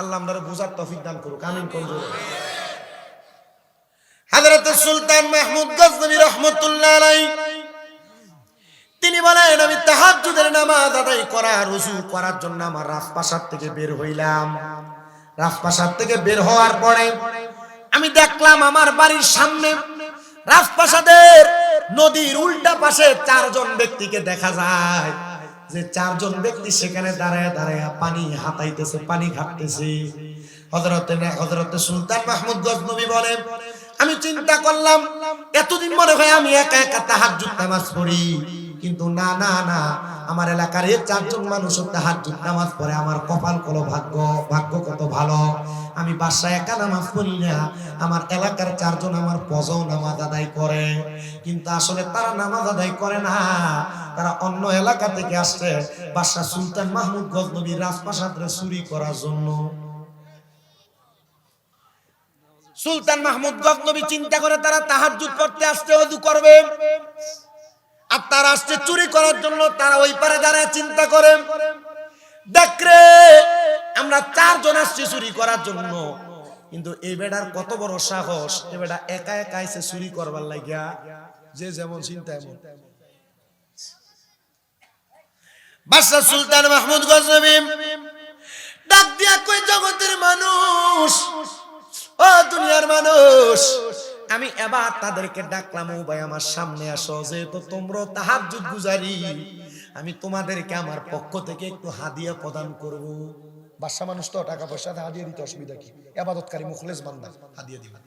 আল্লাহ আমাদের বুঝার তৌফিক দান করুক, আমিন কোন জোরে। হযরত সুলতান মাহমুদ গজনবী রাহমাতুল্লাহ আলাইহি তিনি বলেন, আমি তাহাজ্জুদের নামাজ আদায় করার ওযু করার জন্য আমার রাজপ্রাসাদ থেকে বের হইলাম। রাজপ্রাসাদ থেকে বের হওয়ার পরে আমি দেখলাম আমার বাড়ির সামনে রাজপ্রাসাদের নদীর উল্টা পাশে 4 জন ব্যক্তিকে দেখা যায়, যে 4 জন ব্যক্তি সেখানে দাঁড়ায় দাঁড়ায় পানি হাতাইতেছে, পানি ঘাটতেছে। হযরতে সুলতান মাহমুদ গজনবী বলেন, আমি চিন্তা করলাম এতদিন মনে হয় আমি একা একা তাহাজ্জুদ নামাজ পড়ি, কিন্তু না না না, আমার এলাকার এই 4 জন মানুষ তাহাজ্জুদ নামাজ পড়ে, আমার কপাল কত ভাগ্য কত ভালো। আমি বাসায় একা নামাজ পড়ি না, আমার এলাকার 4 জন আমার পজও নামাজ আদায় করে, কিন্তু আসলে তারা নামাজ আদায় করে না, তারা অন্য এলাকা থেকে আসছে বাদশা সুলতান মাহমুদ গজনবীর রাজপ্রাসাদে চুরি করার জন্য। সুলতান মাহমুদ গজনবী চিন্তা করে তারা তাহাজ্জুদ পড়তে আসছে, ওযু করবে, আর তারা আসছে চুরি করার জন্য। তারা ওই পারে দাঁড়ায় চিন্তা করে, দেখরে আমরা 4 জন আসছি চুরি করার জন্য, কিন্তু এই বেটার কত বড় সাহস, এই বেটা একা একা এসে চুরি করবার লাগিয়া, যে যেমন চিন্তা এমন। বাদশা সুলতান মাহমুদ গজনবী ডাক দিয়া কই, জগতের মানুষ, ও দুনিয়ার মানুষ, আমি এবার তাদেরকে ডাকলাম, ও ভাই আমার সামনে আসো, যেহেতু তোমরা তাহাজ্জুদ গুজারি, আমি তোমাদেরকে আমার পক্ষ থেকে একটু হাদিয়া প্রদান করব। বাদশা মানুষ তো টাকা পয়সা হাদিয়া দিতে অসুবিধা কি, ইবাদতকারী মুখলেস বান্দা, হাদিয়া দিবেন।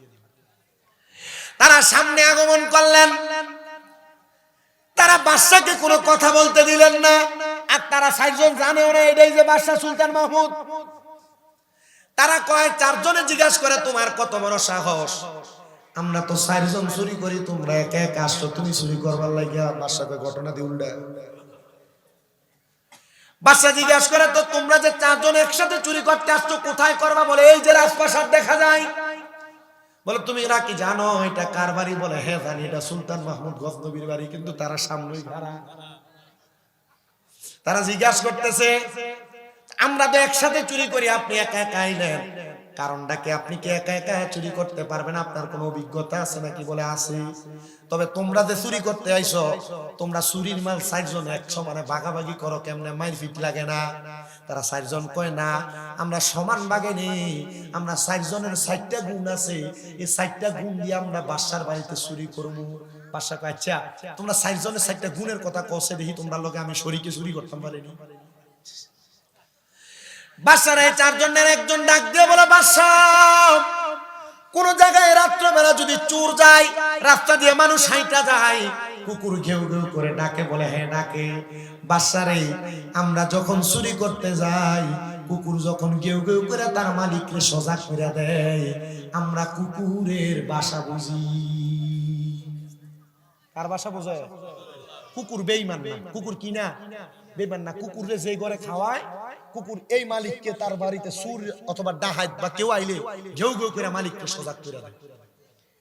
তারা সামনে আগমন করলেন, তারা বাদশাকে কোনো কথা বলতে দিলেন না, আর তারা 4 জন জানেও না এটাই যে বাদশা সুলতান মাহমুদ। তারা কয় 4 জনে জিজ্ঞাসা করে, তোমার কত বড় সাহস, আমরা তো 4 জন চুরি করি, তোমরা একা একা আসছো, তুমি চুরি করবার লাগিয়া? বাদশাকে ঘটনা দিয়ে উল্টা। বাদশা জিজ্ঞাসা করে, তো তোমরা যে 4 জন একসাথে চুরি করতে আসছো কোথায় করবা? বলে এই যে রাজপ্রাসাদ দেখা যায়। বলে তুমি এরা কি জানো এটা কার বাড়ি? বলে হ্যাঁ জানি, এটা সুলতান মাহমুদ গজনবীর বাড়ি, কিন্তু তারা সামনেই ভাড়া। তারা জিজ্ঞাসা করতেছে, আমরা তো একসাথে চুরি করি, আপনি একা একা আইলেন, কারণটা কি? আপনি কি একা একা চুরি করতে পারবেন? আপনার কোনো অভিজ্ঞতা আছে নাকি? বলে আছে। তবে তোমরা যে চুরি করতে আইছো, তোমরা চুরির মাল 4 জন একশো মানে ভাগাভাগি করো, কেমনে মাইর ফিট লাগে না? তারা 4 জন কয় না, আমরা সমান ভাগে নেই, আমরা 4 জনের 4টা গুণ আছে, এই 4টা গুণ দিয়ে আমরা বাদশার বাড়িতে চুরি করবো। বাদশা কয়, আচ্ছা তোমরা 4 জনের 4টা গুণের কথা কষে দেখি, তোমরা লোকে আমি শরীকে চুরি করতাম পারিনি। বাদশার এই চারজনের একজন ডাক দিয়ে বলে, বাদশাহ, কোন জায়গায় রাত্রবেলা যদি চোর যায়, রাস্তা দিয়ে মানুষ হাইটা যায়, কুকুর ঘেউ ঘেউ করে ডাকে, বলে হ্যাঁ ডাকে। বাদশারে, আমরা যখন চুরি করতে যাই, কুকুর যখন ঘেউ ঘেউ করে তার মালিককে সজাগ করে দেয়, আমরা কুকুরের বাসা বুঝি। কার বাসা বোঝায়? কুকুর বেঈমান না, কুকুর কি না বেঈমান না, কুকুরে যে ঘরে খাওয়ায়, কুকুর এই মালিককে তার বাড়িতে চোর অথবা ডাকাত বা কেউ আইলে ঘেউ ঘেউ করে মালিককে সজাগ করে দেয়।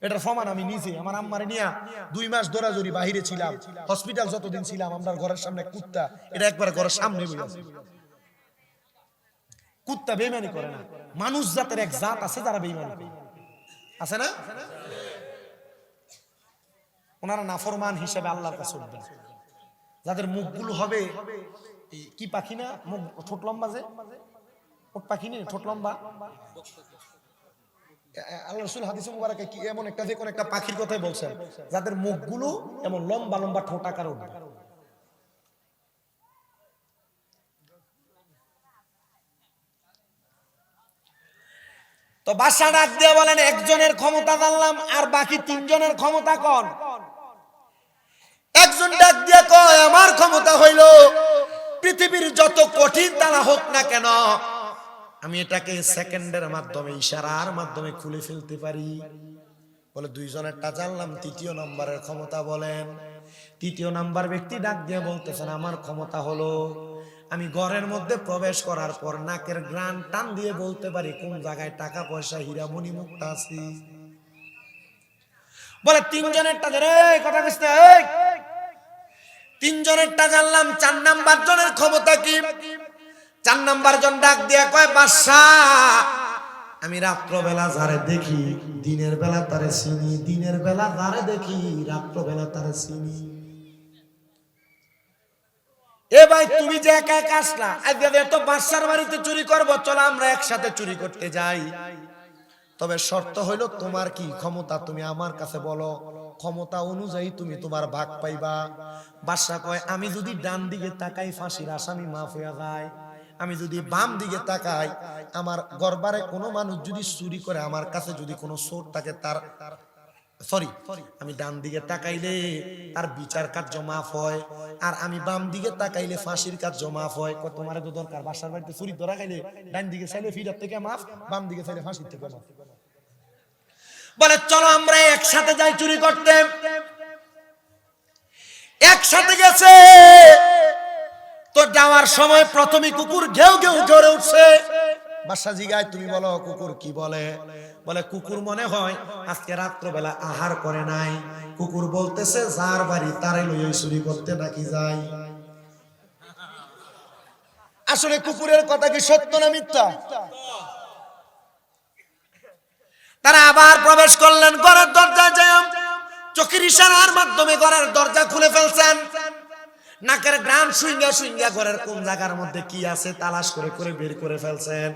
এটার প্রমাণ আমি নিজে আমার আম্মারে নিয়া 2 মাস দৌড়াদৌড়ি বাহিরে ছিলাম, হসপিটাল যতদিন ছিলাম, আমার ঘরের সামনে কুত্তা, এটা একবার ঘরের সামনে বই আছে। কুত্তা বেঈমানি করে না, মানুষ জাতের এক জাত আছে যারা বেঈমানি করে, আছে না? ওনারা নাফরমান হিসেবে আল্লাহর কাছে উঠবেন। যাদের মুখগুলো হবে কি পাখি না, মুখ ঠোঁট লম্বা, যে ওট পাখি নেই, ঠোঁট লম্বা। আল্লাহ রাসূল হাদিসে মুবারাকে কি এমন একটা যে কোন একটা পাখির কথাই বলছেন, যাদের মুখগুলো এমন লম্বা লম্বা ঠোঁট আকার উঠবে। তো বাদশা ডাক দিয়ে বলেন, একজনের ক্ষমতা জানলাম, আর বাকি 3 জনের ক্ষমতা কোন? একজন ডাক দিয়ে কয়, আমার ক্ষমতা হইল পৃথিবীর যত কঠিন তালা হোক না কেন, আমি এটাকে সেকেন্ডের মাধ্যমে, ইশারার মাধ্যমে খুলে ফেলতে পারি। বলে 2 জনেরটা জানলাম, 3য় নম্বরের ক্ষমতা বলেন। 3য় নম্বর ব্যক্তি ডাক দিয়ে বলতেছেন, আমার ক্ষমতা হলো আমি ঘরের মধ্যে প্রবেশ করার পর নাকের গ্রান টান দিয়ে বলতে পারি কোন জায়গায় টাকা পয়সা হীরা মণি মুক্তা আছে। বলে 3 জনেরটা, কথা কইছ না, 3 জনেরটা জানলাম। 4 নাম্বার জনের ক্ষমতা কি? 4 নাম্বার জন ডাক দিয়ে কয়, বাদশাহ, আমি রাত্রবেলা যারে দেখি দিনের বেলা তারে চিনি, দিনের বেলা যারে দেখি রাত্রবেলা তারে চিনি। এ ভাই, তুমি যে একা একা আসলা, আজকে তো বাদশার বাড়িতে চুরি করবো, চলো আমরা একসাথে চুরি করতে যাই। তবে শর্ত হইল, তোমার কি ক্ষমতা তুমি আমার কাছে বলো, ক্ষমতা অনুযায়ী তুমি তোমার ভাগ পাইবা। বাদশা কয়, আমি যদি ডান দিকে তাকাই ফাঁসির আসামি মাফ হয়ে যায়, আমি যদি বাম দিকে তাকাই, আমার দরবারে কোনো মানুষ যদি চুরি করে, আমার কাছে যদি কোনো চোর থাকে, তার আমি ডান দিকে তাকাইলে তার বিচার কার্য মাফ হয়, আর আমি বাম দিকে তাকাইলে ফাঁসির কার্য মাফ হয়। তোমার তো দরকার, বাসার বাড়িতে চুরি ধরা খাইলে ডান দিকে চাইলে ফিরার থেকে মাফ, বাম দিকে চাইলে ফাঁসির থেকে মাফ। বলে চলো আমরা একসাথে যাই চুরি করতে। একসাথে গেছে তো যাওয়ার সময় প্রথমে কুকুর ঘেউ ঘেউ করে উঠছে। বাদশা জিগায়, তুমি বলো কুকুর কি বলে? বলে কুকুর মনে হয় আজকে রাত্রবেলা আহার করে নাই। কুকুর বলতেছে, যার বাড়ি তারে লইয়া চুরি করতে নাকি যাই। আসলে কুকুরের কথা কি সত্য না মিথ্যা? তারা আবার প্রবেশ করলেন ঘরের দরজায়, যায় চোখের ইশারার মাধ্যমে ঘরের দরজা খুলে ফেলছেন। নাকের গ্রাম শুইঙ্গা শুইঙ্গা ঘরের কোন জায়গার মধ্যে কি আছে তালাশ করে করে বের করে ফেলছেন।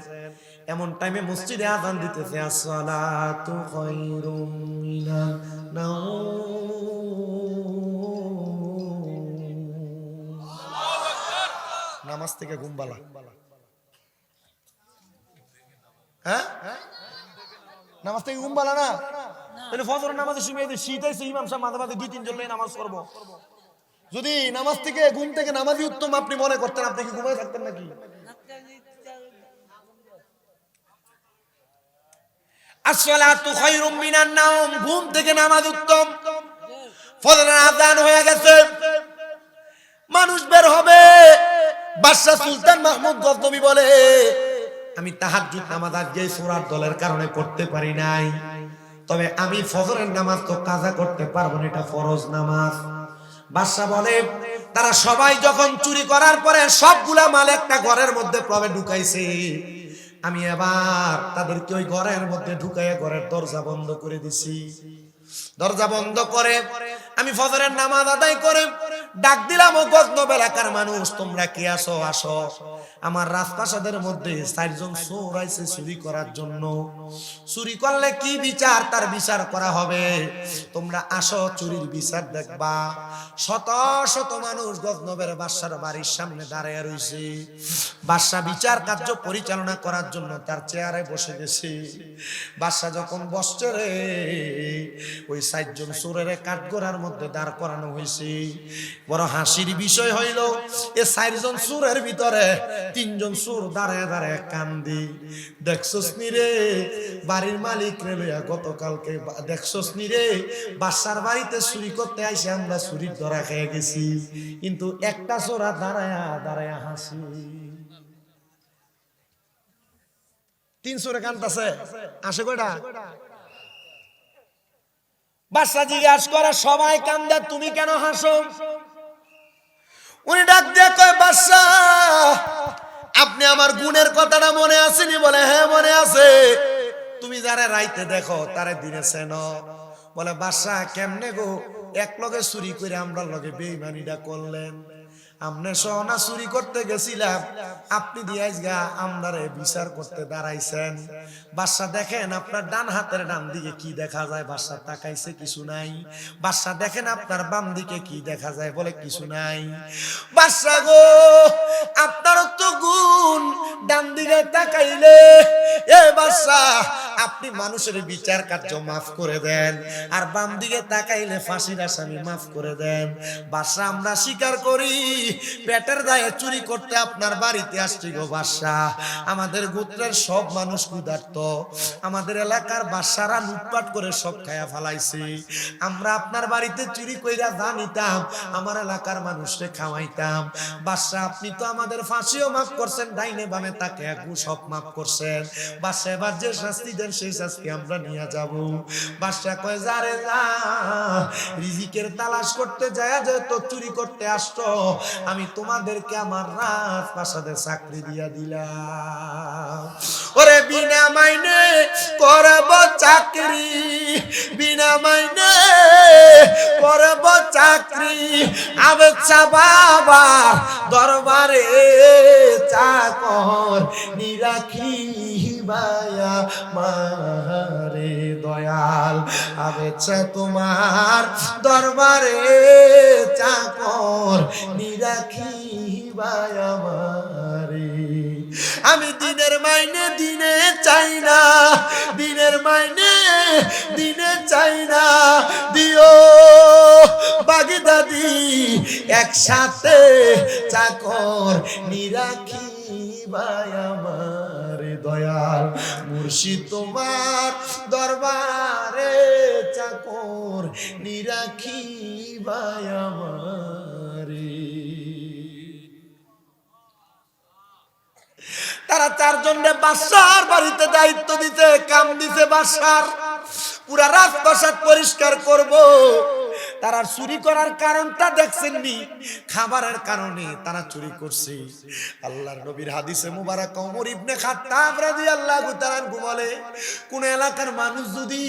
এমন টাইমে মসজিদে আযান দিতেছে, আসসালাতু খায়রুম মিনান নাওম। নামাজ থেকে ঘুম বালা। হ্যাঁ, নামাজ থেকে ঘুম বালা না? তাহলে ফজরের নামাজে সময় শীত আছে, ইমাম সাহেব মাঝে মাঝে 2-3 জন নামাজ করবো। যদি নামাজ থেকে ঘুম থেকে নামাজই উত্তম আপনি মনে করতেন, আপনি কি ঘুমায় থাকতেন নাকি? আসসালাতু খায়রুম মিনান নাওম, ঘুম থেকে নামাজ উত্তম। ফজরের আযান হয়ে গেছে, মানুষ বের হবে। বাদশা সুলতান মাহমুদ গজনবী বলে, আমি তাহাজ্জুদ নামাজ আজকে সূরার দলের কারণে পড়তে পারি নাই, তবে আমি ফজরের নামাজ তো কাজা করতে পারবো না, এটা ফরজ নামাজ। বাদশা বলে, তারা সবাই যখন চুরি করার পরে সবগুলা মাল একটা ঘরের মধ্যে প্রবেশ ঢুকাইছে, আমি এবার তাদেরকে ওই ঘরের মধ্যে ঢুকাইয়া ঘরের দরজা বন্ধ করে দিছি। দরজা বন্ধ করে আমি ফজরের নামাজ আদায় করে ডাক দিলাম, ও গজনব এলাকার মানুষ, তোমরা কি আসো? আসো, আমার রাজপ্রাসাদের মধ্যে 4 জন চোর আইছে চুরি করার জন্য। চুরি করলে কি বিচার, তার বিচার করা হবে। তোমরা আসো, চুরির বিচার দেখবা। শত শত মানুষ গজনবের বাদশার বাড়ির সামনে দাঁড়িয়ে রয়েছে। বাদশা বিচার কার্য পরিচালনা করার জন্য তার চেয়ারে বসে গেছে। বাদশা যখন বসছে রে, ওই 4 জন চোরের কাঠগড়ার মধ্যে দাঁড় করানো হয়েছে। বড় হাসির বিষয় হইল, এ 4 জন চোরের ভিতরে 3 জন চোর দাঁড়ায় দাঁড়ায় কান্দি। দেখছস নি রে, বাড়ির মালিক রে লইয়া গতকালকে দেখছস নি রে, বাদশার বাড়িতে চুরি করতে আইসে আমরা চুরির ধরা খেয়ে গেছি, কিন্তু একটা চোরা দাঁড়ায়া দাঁড়ায়া হাসি। 3 চোরে কান্দাছে, আসে কয়টা? বাদশা জিজ্ঞাসা করে, সবাই কান্দে, তুমি কেন হাসো? উনি ডাক দিয়ে কয়, বাদশা আপনি আমার গুণের কথাটা মনে আসেনি? বলে হ্যাঁ মনে আছে। তুমি যারা রাইতে দেখো তারে দিনে চেনো। বলে বাদশা কেমনে গো, এক লগে চুরি করে আমরা লগে বেঈমানিটা করলেন? আমনে সোনা চুরি করতে গেছিলাম, আপনি দিয়াইস গা আমরারে বিচার করতে দাঁড়াইছেন। বাদশা দেখেন আপনার ডান হাতের ডান দিকে কি দেখা যায়? বাদশা তাকাইছে, কিছু নাই। বাদশা দেখেন আপনার বাম দিকে কি দেখা যায়? বলে কিছু নাই। বাদশা গো, আপনার তো গুণ, ডান দিকে তাকাইলে এ বাদশা আপনি মানুষের বিচার কার্য মাফ করে দেন, আর বাম দিকে তাকাইলে ফাঁসির আসামি মাফ করে দেন। বাদশা আমরা স্বীকার করি, পেটের দায়ে চুরি করতে আপনার বাড়িতে আসছি গো বাদশা। আমাদের গোত্রের সব মানুষ ক্ষুধার্ত, আমাদের এলাকার বাদশারা লুটপাট করে সব খায়া ফেলাইছে। আমরা আপনার বাড়িতে চুরি কইরা জানিতাম, আমার এলাকার মানুষকে খাওয়াইতাম। বাদশা আপনি তো আমাদের ফাঁসিও মাফ করছেন, ডাইনে বামে তাকে সব মাফ করছেন। বাদশা এবার যে শাস্তি দেন সেই শাস্তি আমরা নিয়ে যাব। বাদশা কয়, যারে যা রিজিকের তালাশ করতে যায় যে তো চুরি করতে আসছো, আমি তোমাদেরকে আমার রাজপ্রাসাদে চাকরি দিয়া দিলাম। ওরে বিনা মাইনে করব চাকরি, বিনা মাইনে করব চাকরি, আবেচ্ছা বাবা দরবারে চাকর নিরাখি বায়া মারে দয়াল। আবেচ্ছা তোমার দরবারে চাকর নিরাখি বায়া মারে। আমি দিনের মাইনে দিনে চাই না, দিনের মাইনে দিনে চাই না, দিও বাগদাদি একসাথে চাকর নিরাখি বায়া মারে দয়াল। মুর্শিদ তোমার দরবারে চাকর নিরাখি বায়া মারে। তারা 4 জনে বাদশার বাড়িতে দায়িত্ব দিতে, কাম দিতে বাদশার পুরা রাজপ্রাসাদ পরিষ্কার করব। তারা চুরি করার কারণটা দেখছেন নি? খাবারের কারণে তারা চুরি করছে। আল্লাহর নবীর হাদিসে মুবারক ওমর ইবনে খাত্তাব রাদিয়াল্লাহু তাআলা বলে, কোন এলাকার মানুষ যদি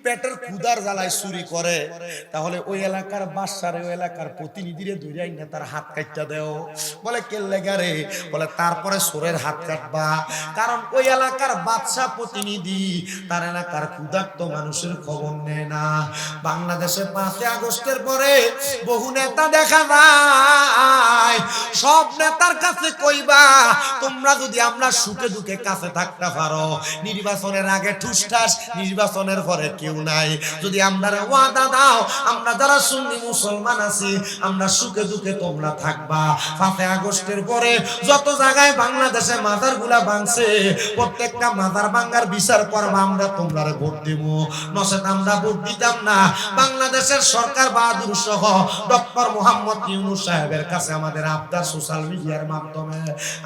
পেটের ক্ষুধার জ্বালায় চুরি করে, তাহলে ওই এলাকার বাদশার ওই এলাকার প্রতিনিধিরে ধইরাই না তার হাত কাটটা দেও। বলে কেল্লে গারে? বলে তারপরে চোরের হাত কাটবা, কারণ ওই এলাকার বাদশা প্রতিনিধি তার এলাকার ক্ষুধার্ত মানুষের খবর নেয় না। বাংলাদেশে 5 আগস্টের পরে বহু নেতা দেখা যায়, সব নেতার কাছে কইবা তোমরা যদি আমরা সুখে দুঃখে কাছে থাকতে পারো, নির্বাচনের আগে ঠুসঠাস, নির্বাচনের পরে কেউ নাই। যদি আমরা ওয়াদা দাও, আমরা যারা সুন্নি মুসলমান আছি আমরা সুখে দুঃখে তোমরা থাকবা। 5 আগস্টের পরে যত জায়গায় বাংলাদেশে মাজারগুলা ভাঙছে, প্রত্যেকটা মাজার ভাঙার বিচার করবা, আমরা তোমরা ভোট দেব, নচেত আমরা ভোট দিতাম না। বাংলাদেশের সরকার বাহাদুর সহ ডক্টর মোহাম্মদ ইউনূস সাহেবের কাছে আমাদের আবদার সোশ্যাল মিডিয়ার মাধ্যমে,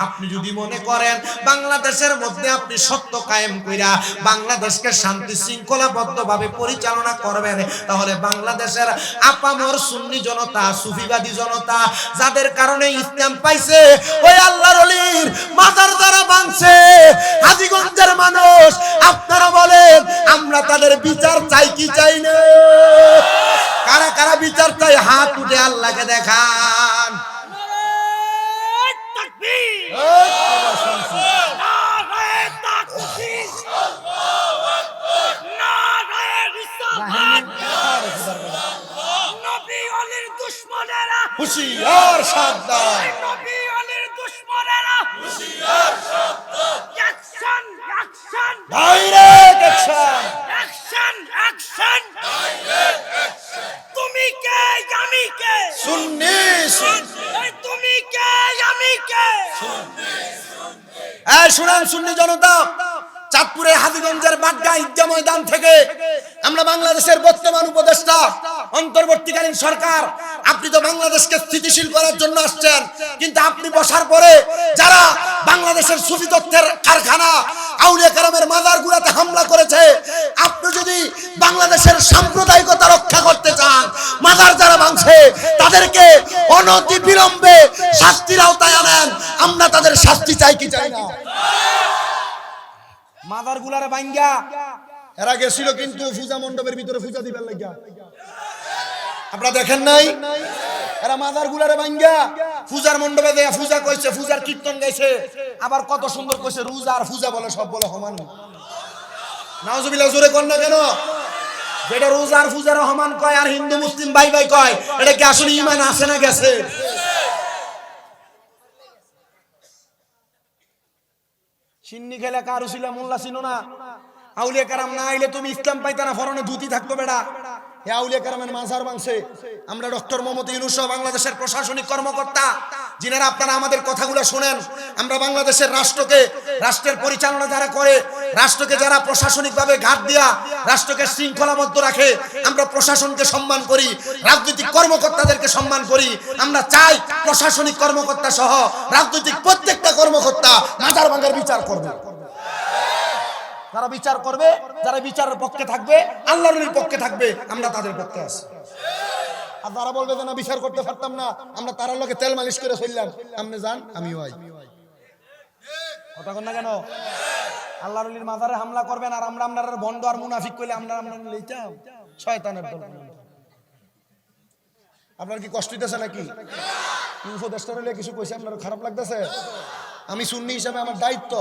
আপনি যদি মনে করেন বাংলাদেশের মধ্যে আপনি সত্য কায়েম কইরা বাংলাদেশকে শান্তি শৃঙ্খলাবদ্ধভাবে পরিচালনা করবেন, তাহলে বাংলাদেশের আপামর সুন্নি জনতা, সুফিবাদী জনতা যাদের কারণে ইসলাম পাইছে, ওই আল্লাহর ওলির মাজার দ্বারা ভাঙছে হাজীগঞ্জের মানুষ, আপনারা বলেন আমরা তাদের বিচার চাই কি চাই না? কারা কারা যারা বিচার চাই হাত উঠে আল্লাহকে দেখান। হুশিয়ার সাবধান, ডাইরেক্ট অ্যাকশন, তুমি কে আমি কে, সুন্নি তুমি কে আমি কে। এই শুনান সুন্নি জনতা, চাঁদপুরের হাজীগঞ্জের বাড্ডা ঈদগাহ ময়দান থেকে আমরা বাংলাদেশের বর্তমান উপদেষ্টা অন্তর্বর্তীকালীন সরকার, আপনি তো বাংলাদেশকে স্থিতিশীল করার জন্য আসছেন, কিন্তু আপনি বসার পরে যারা বাংলাদেশের সুফি তত্ত্বের কারখানা আউলিয়া কেরামের মাজারগুলোতে হামলা করেছে, আপনি যদি বাংলাদেশের সাম্প্রদায়িকতা রক্ষা করতে চান, মাজার যারা ভাঙছে তাদেরকে অনতি বিলম্বে শাস্তির আওতায় আনেন। আমরা তাদের শাস্তি চাই কি চাই না? মাদার গুলারে ভাঙ্গা এরা গেছিল কিন্তু পূজা মণ্ডপের ভিতরে পূজা দিবার লাগিয়া, আপনারা দেখেন নাই? এরা মাদার গুলারে ভাঙ্গা পূজার মণ্ডপে দেয়া পূজা কইছে, পূজার কীর্তন গাইছে, আবার কত সুন্দর কইছে রোজা আর পূজা বলে সব বলে সমান। নাউজুবিল্লাহ, জোরে কোন না কেন? যেটা রোজা আর পূজার সমান কয় আর হিন্দু মুসলিম ভাই ভাই কয়, এটা কি আসলে ঈমান আছে না গেছে? সিন্নি খেলে কারু ছিল মোল্লা চিনো না? আউলিয়া কারাম না আইলে তুমি ইসলাম পাইতা না, ফরনে ধুতি থাকতো বেড়া। হে আউলিয়া কারামের মাজার ভাঙছে। আমরা ডক্টর মোহাম্মদ ইউনূস বাংলাদেশের প্রশাসনিক কর্মকর্তা, যিনারা আপনারা আমাদের কথাগুলো শোনেন, আমরা বাংলাদেশের রাষ্ট্রকে, রাষ্ট্রের পরিচালনা যারা করে, রাষ্ট্রকে যারা প্রশাসনিকভাবে ঘাট দিয়া রাষ্ট্রকে শৃঙ্খলাবদ্ধ রাখে, আমরা প্রশাসনকে সম্মান করি, রাজনৈতিক কর্মকর্তাদেরকে সম্মান করি। আমরা চাই প্রশাসনিক কর্মকর্তা সহ রাজনৈতিক প্রত্যেকটা কর্মকর্তা মাজার ভাঙার বিচার করবে। যারা বিচার করবে, যারা বিচারের পক্ষে থাকবে, আল্লাহর পক্ষে থাকবে, আমরা তাদের পক্ষে আছি। আর যারা বলবে যে না বিচার করতে পারতাম না, আমরা তার লোকে তেল মালিশ করে চললাম, আপনি যান আমিও আই, কথা কন না কেন? আল্লাহর ওলির মাজারে হামলা করবেন আর আমরা আপনার বন্ড আর মুনাফিক কইলে আমরা লইতাম? শয়তানের দল। আপনার কি কষ্ট হইতেছে নাকি? উপদেষ্টা হইলে কিছু কইছে আপনার খারাপ লাগতেছে? আমি সুন্নি হিসাবে আমার দায়িত্ব।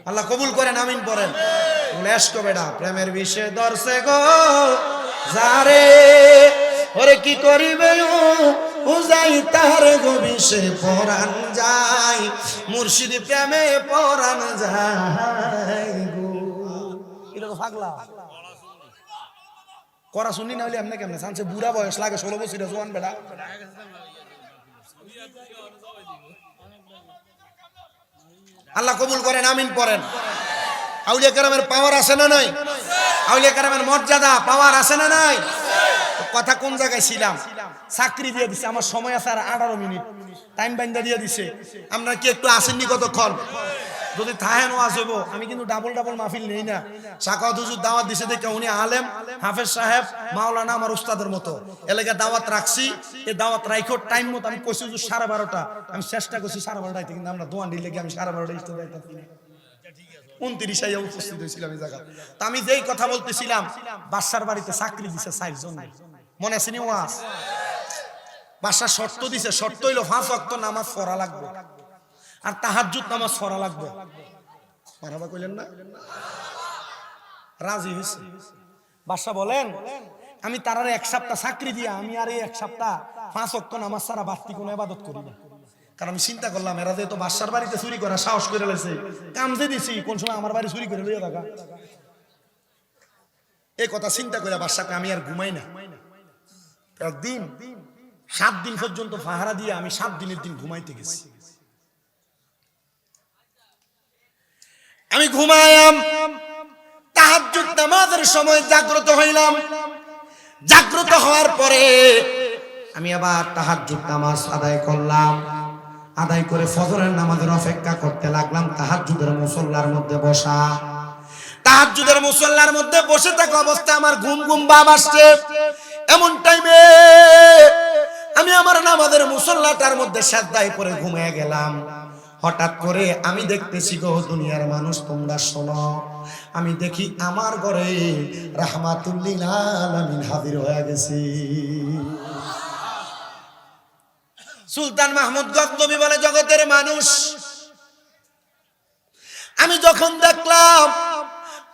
আল্লাহ কবুল করেন, আমিন পড়েন। লেশকো বেড়া প্রেমের বিষে দর্শে গো যারে, ওরে কি করিবে ও যাই তার গো বিষে পরাণ যায়, মুর্শিদ প্রেমে পরাণ যায় গো। এটা তো পাগলা করা শুনি না হলে এমনি কেমনে সানছে? বুড়া বয়স লাগে, 16 বছরের জোয়ান বেড়া। আল্লাহ কবুল করেন, আমিন পড়েন। আউলিয়া কেরামের পাওয়ার আছে না নাই? আউলিয়া কেরামের মর্যাদা পাওয়ার আছে না নাই? কথা কোন জায়গায় ছিলাম? চাকরি দিয়ে দিছে, আমার সময় আছে আর 18 মিনিট, টাইম বাইন্দা দিয়ে দিছে। আমরা কি একটু আসেননি কতক্ষণ? যদি থাহেন ওয়াজ হইব, আমি কিন্তু ডাবল ডাবল মাহফিল নেই না। সাকাওয়াত হুজুর দাওয়াত দিছে দেখে উনি আলেম, হাফেজ সাহেব, মাওলানা আমার উস্তাদের মতো এলাকা দাওয়াত রাখছি। এই দাওয়াত রাইখো টাইম মতো। আমি কইছি হুজুর 12:30, আমি চেষ্টা করছি 12:30, কিন্তু আমরা দোয়ান দিলে আমি 12:30 ইস্তে যাইতাছি না। 29 আইয়া উপস্থিত হয়েছিলাম এই জায়গা। তা আমি যেই কথা বলতেছিলাম, বাদশার বাড়িতে চাকরি দিছে 4 জন, মনে আছে নি ওয়াজ? বাদশা শর্ত দিছে, শর্ত হইলো 5 ওয়াক্ত নামাজ পড়া লাগবে আর তাহাজ্জুদ নামাজ পড়া লাগবে। মারহাবা কইলেন না? রাজি হইছে। বাদশা বলেন, আমি তারারে 1 সপ্তাহ চাকরি দিয়া আমি আর এই 1 সপ্তাহ 5 ওয়াক্ত নামাজ ছাড়া বাড়তি কোনো ইবাদত করি না। কারণ আমি চিন্তা করলাম, এরা যেহেতু বাদশার বাড়িতে চুরি করা সাহস করে লেছে, কাম যে দিছি কোন সময় আমার বাড়ি চুরি করে লইয়া থাকা। এই কথা চিন্তা করে বাদশাকে আমি আর ঘুমাই না। একদিন 7 দিন পর্যন্ত পাহারা দিয়ে আমি 7 দিনের দিন ঘুমাইতে গেছি। আমি ঘুমায়াম, তাহাজ্জুদ নামাজের সময় জাগ্রত হইলাম। জাগ্রত হওয়ার পরে আমি আবার তাহাজ্জুদ নামাজ আদায় করলাম। আদায় করে ফজরের নামাজের অপেক্ষা করতে লাগলাম। তাহাজ্জুদের মুসল্লার মধ্যে বসা, তাহাজ্জুদের মুসল্লার মধ্যে বসে থাকা অবস্থায় আমার ঘুম ঘুম ভাব আসছে। এমন টাইমে আমি আমার নামাজের মুসল্লাটার মধ্যে সিজদায় পড়ে ঘুমিয়ে গেলাম। হঠাৎ করে আমি দেখতেছি গো দুনিয়ার মানুষ তোমরা শোনো, আমি দেখি আমার ঘরে রাহমাতুল লিল আলামিন হাজির হয়ে গেছে। সুলতান মাহমুদ গজনবী বলে, জগতের মানুষ, আমি যখন দেখলাম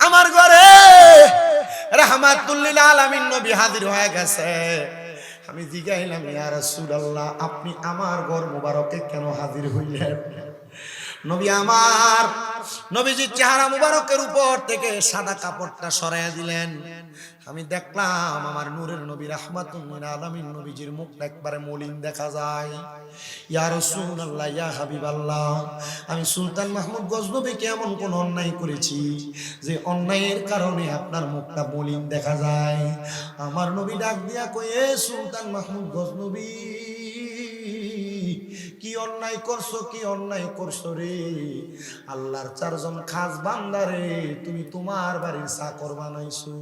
আমার ঘরে রাহমাতুল লিল আলামিন নবী হাজির হয়ে গেছে, আমি জিজ্ঞাইলাম, ইয়া রাসূলুল্লাহ, আপনি আমার ঘর মুবারকে কেন হাজির হইলেন? নবী আমার, নবীজির চেহারা মুবারকের উপর থেকে সাদা কাপড়টা সরাইয়া দিলেন। আমি দেখলাম আমার নূরের নবী রাহমাতুল লিল আলামিন নবীজির মুখটা একবারে মলিন দেখা যায়। ইয়া রাসূলুল্লাহ, ইয়া হাবিবাল্লাহ, আমি সুলতান মাহমুদ গজনবীকে এমন কোন অন্যায় করেছি যে অন্যায়ের কারণে আপনার মুখটা মলিন দেখা যায়? আমার নবী ডাক দিয়া কয়ে, সুলতান মাহমুদ গজনবী, কি অন্যায় করছো, কি অন্যায় করছো রে? আল্লাহর চারজন খাস বান্দারে তুমি তোমার বাড়ির চাকর বানাইছো।